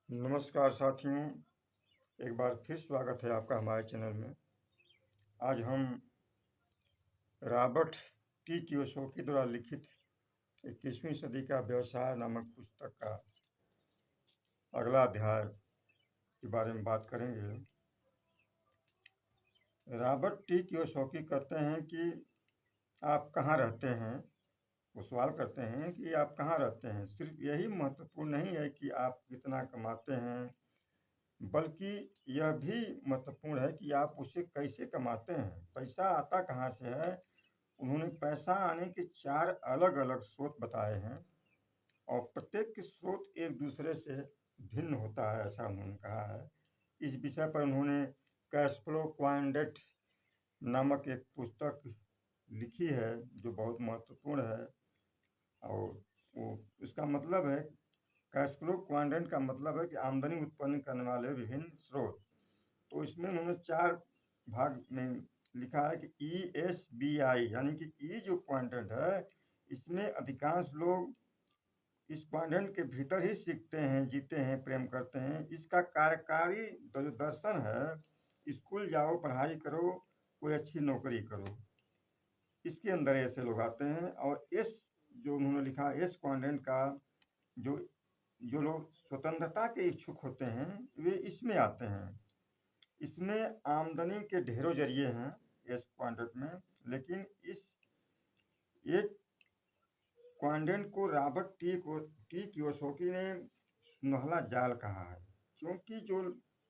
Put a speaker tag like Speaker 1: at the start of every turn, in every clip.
Speaker 1: नमस्कार साथियों, एक बार फिर स्वागत है आपका हमारे चैनल में। आज हम रॉबर्ट टी कियोसाकी द्वारा लिखित 21वीं सदी का व्यवसाय नामक पुस्तक का अगला अध्याय के बारे में बात करेंगे। रॉबर्ट टी कियोसाकी कहते हैं कि आप कहाँ रहते हैं। वो सवाल करते हैं कि आप कहाँ रहते हैं। सिर्फ यही महत्वपूर्ण नहीं है कि आप कितना कमाते हैं, बल्कि यह भी महत्वपूर्ण है कि आप उसे कैसे कमाते हैं। पैसा आता कहाँ से है। उन्होंने पैसा आने के 4 अलग अलग स्रोत बताए हैं और प्रत्येक के स्रोत एक दूसरे से भिन्न होता है, ऐसा उन्होंने कहा है। इस विषय पर उन्होंने कैश फ्लो क्वाड्रेंट नामक एक पुस्तक लिखी है जो बहुत महत्वपूर्ण है। और वो उसका मतलब है, कैश फ्लो क्वाड्रेंट का मतलब है कि आमदनी उत्पन्न करने वाले विभिन्न स्रोत। तो इसमें उन्होंने 4 भाग में लिखा है कि ESBI यानी कि ई जो क्वाड्रेंट है, इसमें अधिकांश लोग इस क्वाड्रेंट के भीतर ही सीखते हैं, जीते हैं, प्रेम करते हैं। इसका कार्यकारी जो दर्शन है, स्कूल जाओ, पढ़ाई करो, कोई अच्छी नौकरी करो, इसके अंदर ऐसे लोग आते हैं। और एस जो उन्होंने लिखा, एस क्वाड्रेंट का जो जो लोग स्वतंत्रता के इच्छुक होते हैं, वे इसमें आते हैं। इसमें आमदनी के ढेरों जरिए हैं इस क्वाड्रेंट में, लेकिन इस ये क्वाड्रेंट को रॉबर्ट टी कियोसाकी ने सुनहला जाल कहा है, क्योंकि जो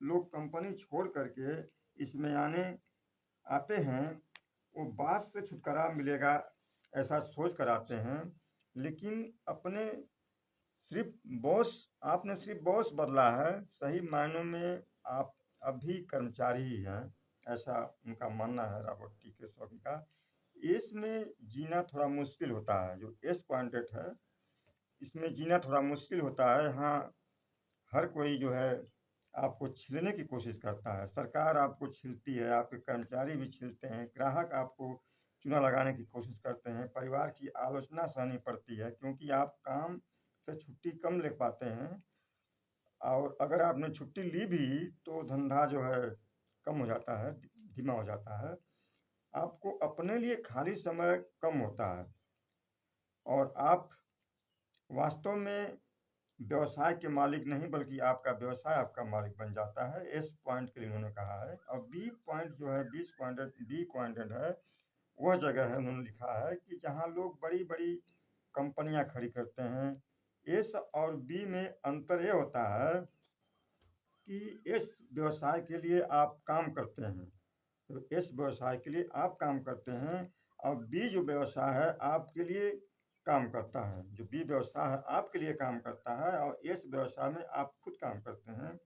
Speaker 1: लोग कंपनी छोड़ करके इसमें आते हैं, वो बात से छुटकारा मिलेगा ऐसा सोच कर आते हैं, लेकिन आपने सिर्फ बॉस बदला है, सही मायनों में आप अभी कर्मचारी ही हैं, ऐसा उनका मानना है रॉबर्ट टी कियोसाकी का। इसमें जीना थोड़ा मुश्किल होता है, जो एस क्वाड्रेंट है इसमें जीना थोड़ा मुश्किल होता है। हाँ, हर कोई जो है आपको छीलने की कोशिश करता है। सरकार आपको छीलती है, आपके कर्मचारी भी छीलते हैं, ग्राहक आपको चूना लगाने की कोशिश करते हैं, परिवार की आलोचना सहनी पड़ती है क्योंकि आप काम से छुट्टी कम ले पाते हैं, और अगर आपने छुट्टी ली भी तो धंधा जो है कम हो जाता है, धीमा हो जाता है। आपको अपने लिए खाली समय कम होता है और आप वास्तव में व्यवसाय के मालिक नहीं, बल्कि आपका व्यवसाय आपका मालिक बन जाता है। एस पॉइंट के लिए उन्होंने कहा है। और बी पॉइंट जो है, बी क्वाड्रेंट है, वह जगह है, उन्होंने लिखा है कि जहाँ लोग बड़ी बड़ी कंपनियां खड़ी करते हैं। एस और बी में अंतर ये होता है कि एस व्यवसाय के लिए आप काम करते हैं, तो एस व्यवसाय के लिए आप काम करते हैं, और बी जो व्यवसाय है आपके लिए काम करता है। जो बी व्यवसाय है आपके लिए काम करता है और एस व्यवसाय में आप खुद काम करते हैं।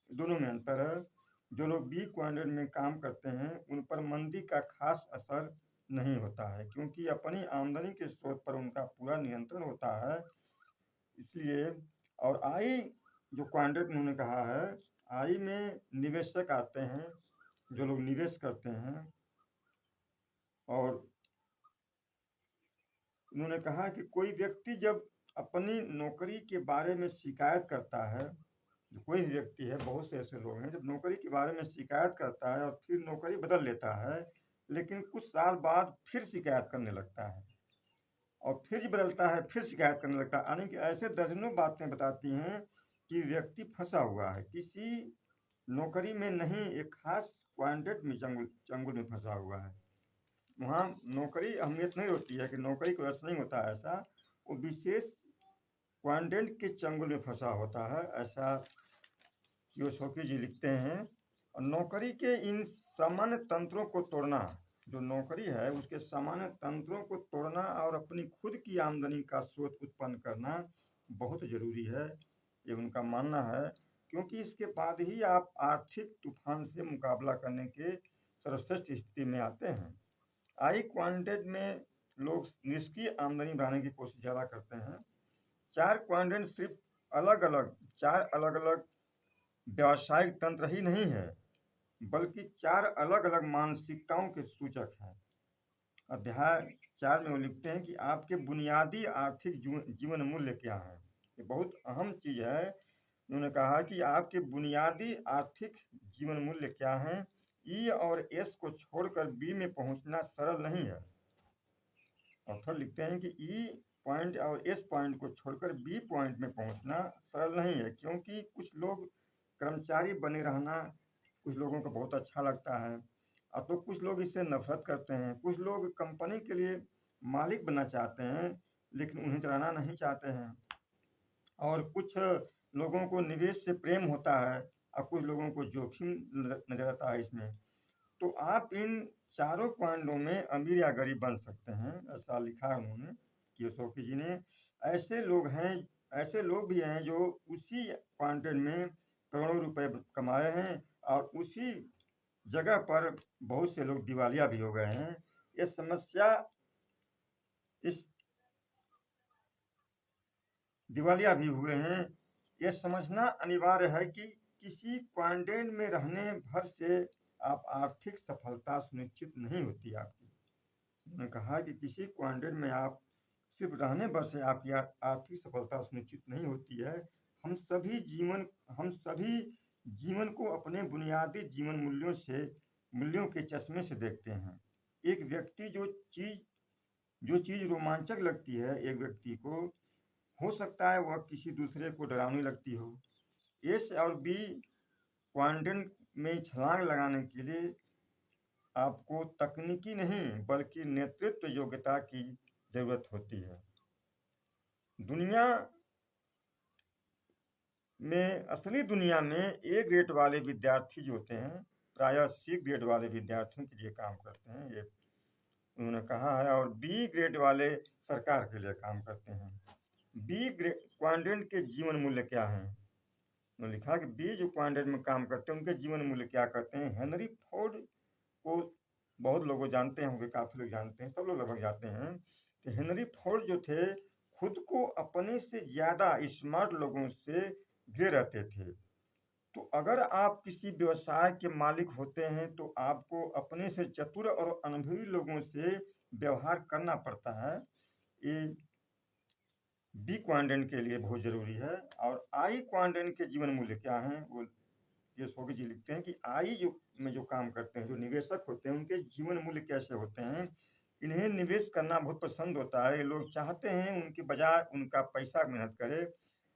Speaker 1: दोनों में अंतर है। जो लोग बी क्वाड्रेंट में काम करते हैं उन पर मंदी का खास असर नहीं होता है, क्योंकि अपनी आमदनी के स्रोत पर उनका पूरा नियंत्रण होता है। इसलिए और आई जो क्वाड्रेंट उन्होंने कहा है, आई में निवेशक आते हैं, जो लोग निवेश करते हैं। और उन्होंने कहा कि कोई व्यक्ति जब अपनी नौकरी के बारे में शिकायत करता है, जो कोई व्यक्ति है, बहुत से ऐसे लोग हैं, जब नौकरी के बारे में शिकायत करता है और फिर नौकरी बदल लेता है, लेकिन कुछ साल बाद फिर शिकायत करने लगता है और फिर बदलता है, फिर शिकायत करने लगता है, यानी कि ऐसे दर्जनों बातें बताती हैं कि व्यक्ति फंसा हुआ है, किसी नौकरी में नहीं, एक खास क्वाड्रेंट में चंगुल में फंसा हुआ है। वहाँ नौकरी अहमियत नहीं होती है कि नौकरी को अर्थ नहीं होता है, ऐसा वो विशेष क्वाड्रेंट के चंगुल में फंसा होता है, ऐसा कियोसाकी जी लिखते हैं। और नौकरी के इन सामान्य तंत्रों को तोड़ना, जो नौकरी है उसके सामान्य तंत्रों को तोड़ना और अपनी खुद की आमदनी का स्रोत उत्पन्न करना बहुत जरूरी है, ये उनका मानना है, क्योंकि इसके बाद ही आप आर्थिक तूफान से मुकाबला करने के सर्वश्रेष्ठ स्थिति में आते हैं। आई क्वाड्रेंट में लोग निष्क्रिय आमदनी बढ़ाने की कोशिश ज़्यादा करते हैं। 4 क्वाड्रेंट सिर्फ अलग अलग 4 अलग अलग व्यावसायिक तंत्र ही नहीं है, बल्कि 4 अलग अलग मानसिकताओं के सूचक हैं। अध्याय 4 में वो लिखते हैं कि आपके बुनियादी आर्थिक जीवन मूल्य क्या हैं। ये बहुत अहम चीज़ है। उन्होंने कहा कि आपके बुनियादी आर्थिक जीवन मूल्य क्या हैं? ई और एस को छोड़कर बी में पहुंचना सरल नहीं है। ऑथर लिखते हैं कि ई पॉइंट और एस पॉइंट को छोड़कर बी पॉइंट में पहुंचना सरल नहीं है, क्योंकि कुछ लोग कर्मचारी बने रहना कुछ लोगों को बहुत अच्छा लगता है, और तो कुछ लोग इससे नफरत करते हैं। कुछ लोग कंपनी के लिए मालिक बनना चाहते हैं लेकिन उन्हें चलाना नहीं चाहते हैं, और कुछ लोगों को निवेश से प्रेम होता है और कुछ लोगों को जोखिम नजर आता है इसमें। तो आप इन चारों पॉइंटों में अमीर या गरीब बन सकते हैं, ऐसा लिखा है उन्होंने कियोसाकी जी ने। ऐसे लोग भी हैं जो उसी पॉइंट में करोड़ों रुपए कमाए हैं, और उसी जगह पर बहुत से लोग दिवालिया भी हो गए हैं। ये समस्या इस दिवालिया भी हुए हैं। यह समझना अनिवार्य है कि किसी क्वाड्रेंट में रहने भर से आप आर्थिक सफलता सुनिश्चित नहीं होती आपकी। उन्होंने कहा कि किसी क्वाड्रेंट में आप सिर्फ रहने भर से आपकी आर्थिक सफलता सुनिश्चित नहीं होती है। हम सभी जीवन को अपने बुनियादी जीवन मूल्यों के चश्मे से देखते हैं। एक व्यक्ति जो चीज़ रोमांचक लगती है एक व्यक्ति को, हो सकता है वह किसी दूसरे को डरावनी लगती हो। एस और बी क्वाड्रेंट में छलांग लगाने के लिए आपको तकनीकी नहीं बल्कि नेतृत्व योग्यता की जरूरत होती है। असली दुनिया में ए ग्रेड वाले विद्यार्थी जो होते हैं प्रायः सी ग्रेड वाले विद्यार्थियों के लिए काम करते हैं, ये उन्होंने कहा है, और बी ग्रेड वाले सरकार के लिए काम करते हैं। बी क्वाड्रेंट के जीवन मूल्य क्या हैं? उन्होंने लिखा कि बी जो क्वाड्रेंट में काम करते हैं उनके जीवन मूल्य क्या करते हैं। हेनरी फोर्ड को बहुत लोग जानते हैं, होंगे काफ़ी लोग जानते हैं, सब लोग लगभग जानते हैं कि हेनरी फोर्ड जो थे खुद को अपने से ज़्यादा स्मार्ट लोगों से घिरे रहते थे। तो अगर आप किसी व्यवसाय के मालिक होते हैं तो आपको अपने से चतुर और अनुभवी लोगों से व्यवहार करना पड़ता है। ये बी क्वाड्रेंट के लिए बहुत ज़रूरी है। और आई क्वाड्रेंट के जीवन मूल्य क्या हैं? वो कियोसाकी जी लिखते हैं कि आई जो काम करते हैं, जो निवेशक होते हैं, उनके जीवन मूल्य कैसे होते हैं। इन्हें निवेश करना बहुत पसंद होता है। ये लोग चाहते हैं उनके बजाय उनका पैसा मेहनत करे।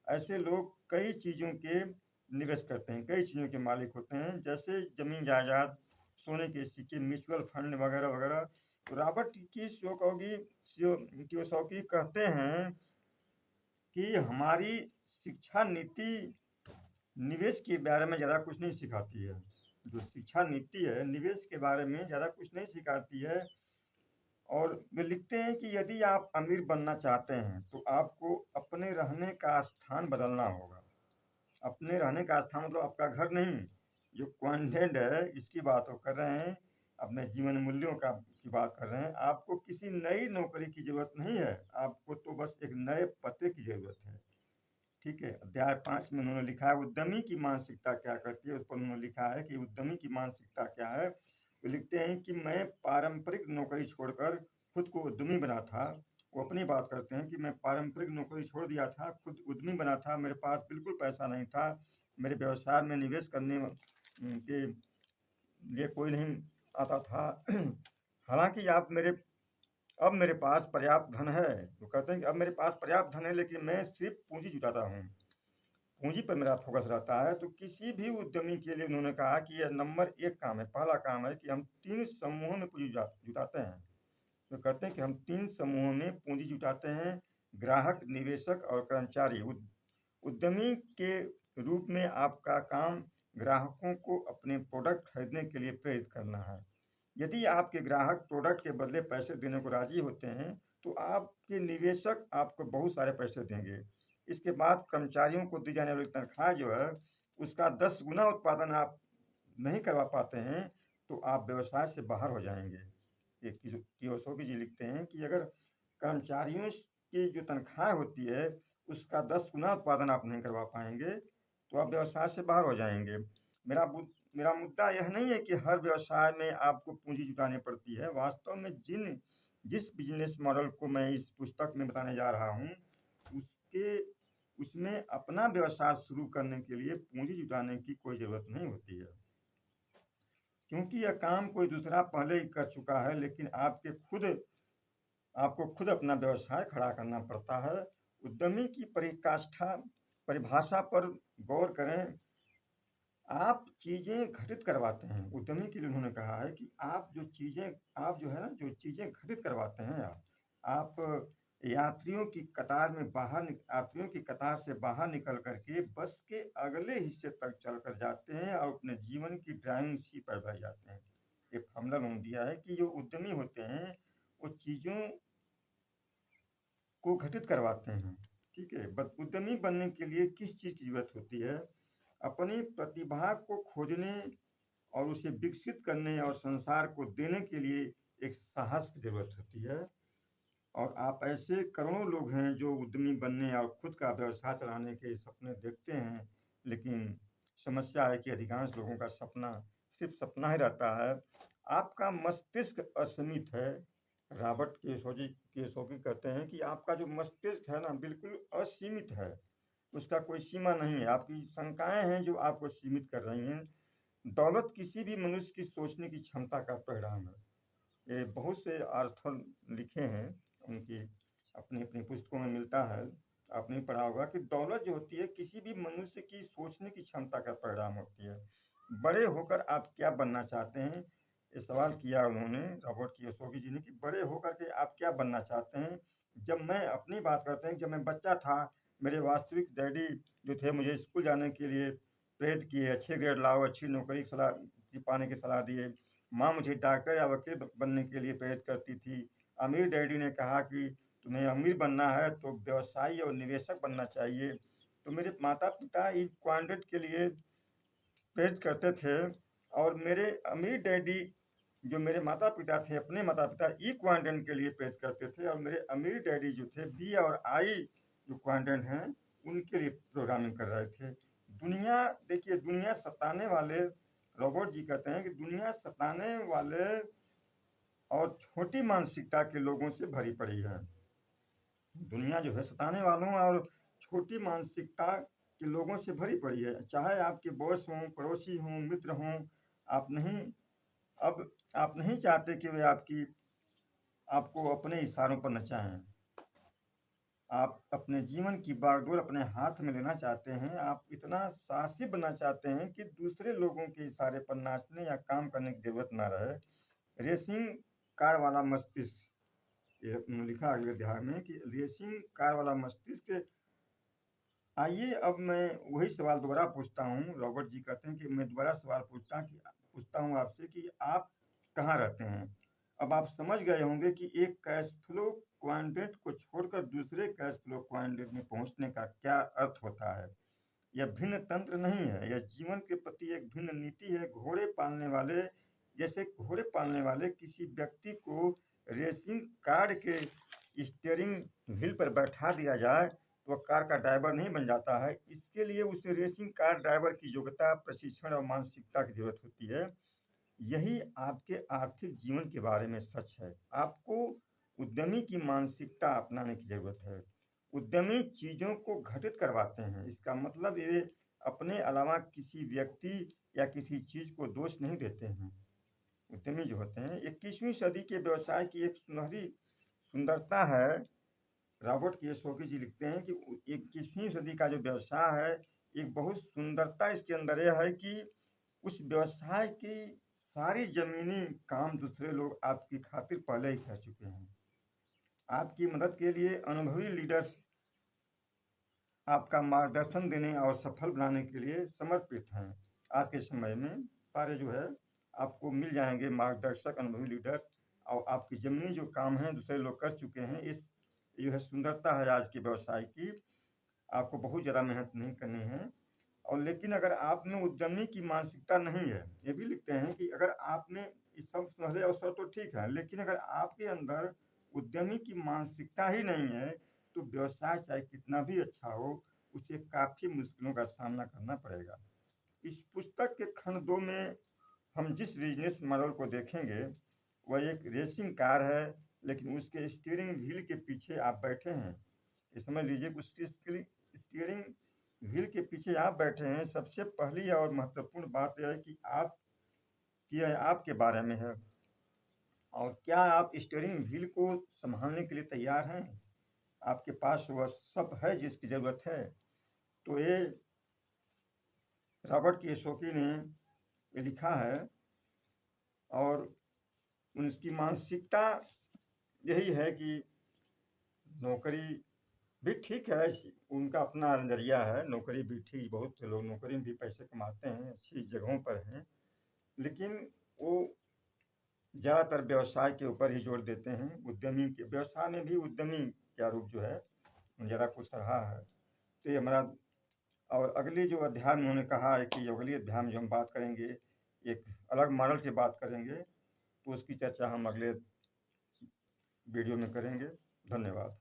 Speaker 1: ऐसे लोग कई चीज़ों के निवेश करते हैं, कई चीज़ों के मालिक होते हैं, जैसे जमीन जायदाद, सोने के सिक्के, म्यूचुअल फंड वगैरह वगैरह। तो रॉबर्ट कियोसाकी कहते हैं कि हमारी शिक्षा नीति निवेश के बारे में ज़्यादा कुछ नहीं सिखाती है। जो शिक्षा नीति है निवेश के बारे में ज़्यादा कुछ नहीं सिखाती है। और वे लिखते हैं कि यदि आप अमीर बनना चाहते हैं तो आपको अपने रहने का स्थान बदलना होगा। अपने रहने का स्थान मतलब आपका घर नहीं। जो क्वाड्रेंट है इसकी बात वो कर रहे हैं, अपने जीवन मूल्यों की बात कर रहे हैं। आपको किसी नई नौकरी की जरूरत नहीं है, आपको तो बस एक नए पते की जरूरत है। ठीक है। अध्याय 5 में उन्होंने लिखा है उद्यमी की मानसिकता क्या कहती है। उस पर उन्होंने लिखा है कि उद्यमी की मानसिकता क्या है। वो लिखते हैं कि मैं पारंपरिक नौकरी छोड़कर खुद को उद्यमी बना था। वो अपनी बात करते हैं कि मैं पारंपरिक नौकरी छोड़ दिया था, खुद उद्यमी बना था। मेरे पास बिल्कुल पैसा नहीं था, मेरे व्यवसाय में निवेश करने के लिए कोई नहीं आता था। हालांकि अब मेरे पास पर्याप्त धन है। वो कहते हैं कि अब मेरे पास पर्याप्त धन है, लेकिन मैं सिर्फ पूंजी जुटाता हूँ, पूंजी पर मेरा फोकस रहता है। तो किसी भी उद्यमी के लिए उन्होंने कहा कि यह नंबर 1 काम है, पहला काम है कि हम 3 समूहों में पूंजी जुटाते हैं। तो कहते हैं कि हम 3 समूहों में पूंजी जुटाते हैं, ग्राहक, निवेशक और कर्मचारी। उद्यमी के रूप में आपका काम ग्राहकों को अपने प्रोडक्ट खरीदने के लिए प्रेरित करना है। यदि आपके ग्राहक प्रोडक्ट के बदले पैसे देने को राजी होते हैं तो आपके निवेशक आपको बहुत सारे पैसे देंगे। इसके बाद कर्मचारियों को दी जाने वाली तनख्वाह जो है उसका 10 गुना उत्पादन आप नहीं करवा पाते हैं तो आप व्यवसाय से बाहर हो जाएंगे। ये कियोसाकी जी लिखते हैं कि अगर कर्मचारियों की जो तनख्वाह होती है उसका 10 गुना उत्पादन आप नहीं करवा पाएंगे तो आप व्यवसाय से बाहर हो जाएंगे। मेरा मुद्दा यह नहीं है कि हर व्यवसाय में आपको पूंजी जुटानी पड़ती है। वास्तव में जिस बिजनेस मॉडल को मैं इस पुस्तक में बताने जा रहा हूँ उसके उसमें अपना व्यवसाय शुरू करने के लिए पूंजी जुटाने की कोई ज़रूरत नहीं होती है, क्योंकि यह काम कोई दूसरा पहले ही कर चुका है। लेकिन आपको खुद अपना व्यवसाय खड़ा करना पड़ता है। उद्यमी की परिभाषा पर गौर करें। आप चीज़ें घटित करवाते हैं। उद्यमी के लिए उन्होंने कहा है कि आप जो चीज़ें घटित करवाते हैं आप यात्रियों की कतार से बाहर निकल करके बस के अगले हिस्से तक चलकर जाते हैं और अपने जीवन की ड्राइविंग सीट पर बैठ जाते हैं। ये फॉर्मूला उन्होंने दिया है कि जो उद्यमी होते हैं वो चीज़ों को घटित करवाते हैं। ठीक है, उद्यमी बनने के लिए किस चीज़ की जरूरत होती है? अपनी प्रतिभा को खोजने और उसे विकसित करने और संसार को देने के लिए एक साहस की जरूरत होती है। और आप ऐसे करोड़ों लोग हैं जो उद्यमी बनने और खुद का व्यवसाय चलाने के सपने देखते हैं, लेकिन समस्या है कि अधिकांश लोगों का सपना सिर्फ सपना ही रहता है। आपका मस्तिष्क असीमित है। रॉबर्ट कियोसाकी कहते हैं कि आपका जो मस्तिष्क है ना, बिल्कुल असीमित है, उसका कोई सीमा नहीं है। आपकी शंकाएं हैं जो आपको सीमित कर रही हैं। दौलत किसी भी मनुष्य की सोचने की क्षमता का परिणाम है। ये बहुत से आर्थर लिखे हैं, उनकी अपनी अपनी पुस्तकों में मिलता है। आपने पढ़ा होगा कि दौलत जो होती है किसी भी मनुष्य की सोचने की क्षमता का परिणाम होती है। बड़े होकर आप क्या बनना चाहते हैं? ये सवाल किया उन्होंने, रॉबर्ट कियोसाकी जी ने, कि बड़े होकर के आप क्या बनना चाहते हैं? जब मैं अपनी बात करते हैं, जब मैं बच्चा था, मेरे वास्तविक डैडी जो थे मुझे स्कूल जाने के लिए प्रेरित किए, अच्छे ग्रेड लाओ, अच्छी नौकरी की सलाह पाने की सलाह दिए। माँ मुझे डॉक्टर या वकील बनने के लिए प्रेरित करती थी। अमीर डैडी ने कहा कि तुम्हें अमीर बनना है तो व्यवसायी और निवेशक बनना चाहिए। तो मेरे माता पिता इस क्वाड्रेंट के लिए प्रेरित करते थे। और मेरे अमीर डैडी जो मेरे माता पिता थे, अपने माता पिता ई क्वाड्रेंट के लिए प्रेरित करते थे। और मेरे अमीर डैडी जो थे बी और आई जो क्वाड्रेंट हैं उनके लिए प्रोग्रामिंग कर रहे थे। दुनिया देखिए, दुनिया सताने वाले, रॉबर्ट जी कहते हैं कि दुनिया सताने वाले और छोटी मानसिकता के लोगों से भरी पड़ी है। दुनिया जो है सताने वालों और छोटी मानसिकता के लोगों से भरी पड़ी है। चाहे आपके बॉस हों, पड़ोसी हों, मित्र हों, अब आप नहीं चाहते कि वे आपको अपने इशारों पर नचाएं। आप अपने जीवन की बागडोर अपने हाथ में लेना चाहते हैं। आप इतना साहसी बनना चाहते हैं कि दूसरे लोगों के इशारे पर नाचने या काम करने की जरूरत ना रहे। रेसिंग कार वाला मस्तिष्क, ये लिखा अगले अध्याय में कि रेसिंग कार वाला मस्तिष्क। आइए अब मैं वही सवाल दोबारा पूछता हूँ। रॉबर्ट जी कहते हैं कि मैं दोबारा सवाल पूछता हूँ आपसे कि आप कहाँ रहते हैं? अब आप समझ गए होंगे कि एक कैश फ्लो क्वाड्रेंट को छोड़कर दूसरे कैश फ्लो क्वाड्रेंट में पहुंचने का क्या अर्थ होता है। यह भिन्न तंत्र नहीं है, यह जीवन के प्रति एक भिन्न नीति है। घोड़े पालने वाले किसी व्यक्ति को रेसिंग कार के स्टीयरिंग व्हील पर बैठा दिया जाए तो वह कार का ड्राइवर नहीं बन जाता है। इसके लिए उसे रेसिंग कार ड्राइवर की योग्यता, प्रशिक्षण और मानसिकता की जरूरत होती है। यही आपके आर्थिक जीवन के बारे में सच है। आपको उद्यमी की मानसिकता अपनाने की जरूरत है। उद्यमी चीजों को घटित करवाते हैं। इसका मतलब ये अपने अलावा किसी व्यक्ति या किसी चीज को दोष नहीं देते हैं। उद्यमी जो होते हैं 21वीं सदी के व्यवसाय की एक सुंदरता है। रॉबर्ट कियोसाकी जी लिखते हैं कि 21वीं सदी का जो व्यवसाय है, एक बहुत सुंदरता इसके अंदर यह है कि उस व्यवसाय की सारी जमीनी काम दूसरे लोग आपकी खातिर पहले ही कर चुके हैं। आपकी मदद के लिए अनुभवी लीडर्स आपका मार्गदर्शन देने और सफल बनाने के लिए समर्पित हैं। आज के समय में सारे जो है आपको मिल जाएंगे मार्गदर्शक, अनुभवी लीडर्स, और आपकी जमीनी जो काम है दूसरे लोग कर चुके हैं। इस जो है सुंदरता है आज के व्यवसाय की। आपको बहुत ज़्यादा मेहनत नहीं करनी है। और लेकिन अगर आप में उद्यमी की मानसिकता नहीं है, ये भी लिखते हैं कि अगर आप में इस सब पहले अवसर तो ठीक है, लेकिन अगर आपके अंदर उद्यमी की मानसिकता ही नहीं है तो व्यवसाय चाहे कितना भी अच्छा हो, उसे काफ़ी मुश्किलों का सामना करना पड़ेगा। इस पुस्तक के खंड 2 में हम जिस बिजनेस मॉडल को देखेंगे वह एक रेसिंग कार है, लेकिन उसके स्टीयरिंग व्हील के पीछे आप बैठे हैं। ये समझ लीजिए कि स्टीयरिंग व्हील के पीछे आप बैठे हैं, सबसे पहली और महत्वपूर्ण बात यह है कि यह आपके बारे में है और क्या आप स्टीयरिंग व्हील को संभालने के लिए तैयार हैं? आपके पास वह सब है जिसकी ज़रूरत है? तो ये रॉबर्ट कियोसाकी ने ये लिखा है और उनकी मानसिकता यही है कि नौकरी भी ठीक है, उनका अपना नज़रिया है, नौकरी भी ठीक, बहुत लोग नौकरी में भी पैसे कमाते हैं, अच्छी जगहों पर हैं, लेकिन वो ज़्यादातर व्यवसाय के ऊपर ही जोर देते हैं। उद्यमी के व्यवसाय में भी उद्यमी का रूप जो है ज़रा कुछ रहा है। तो ये हमारा और अगले जो अध्याय में उन्होंने कहा है कि अगले अध्याय में जो हम बात करेंगे, एक अलग मॉडल की बात करेंगे, तो उसकी चर्चा हम अगले वीडियो में करेंगे। धन्यवाद।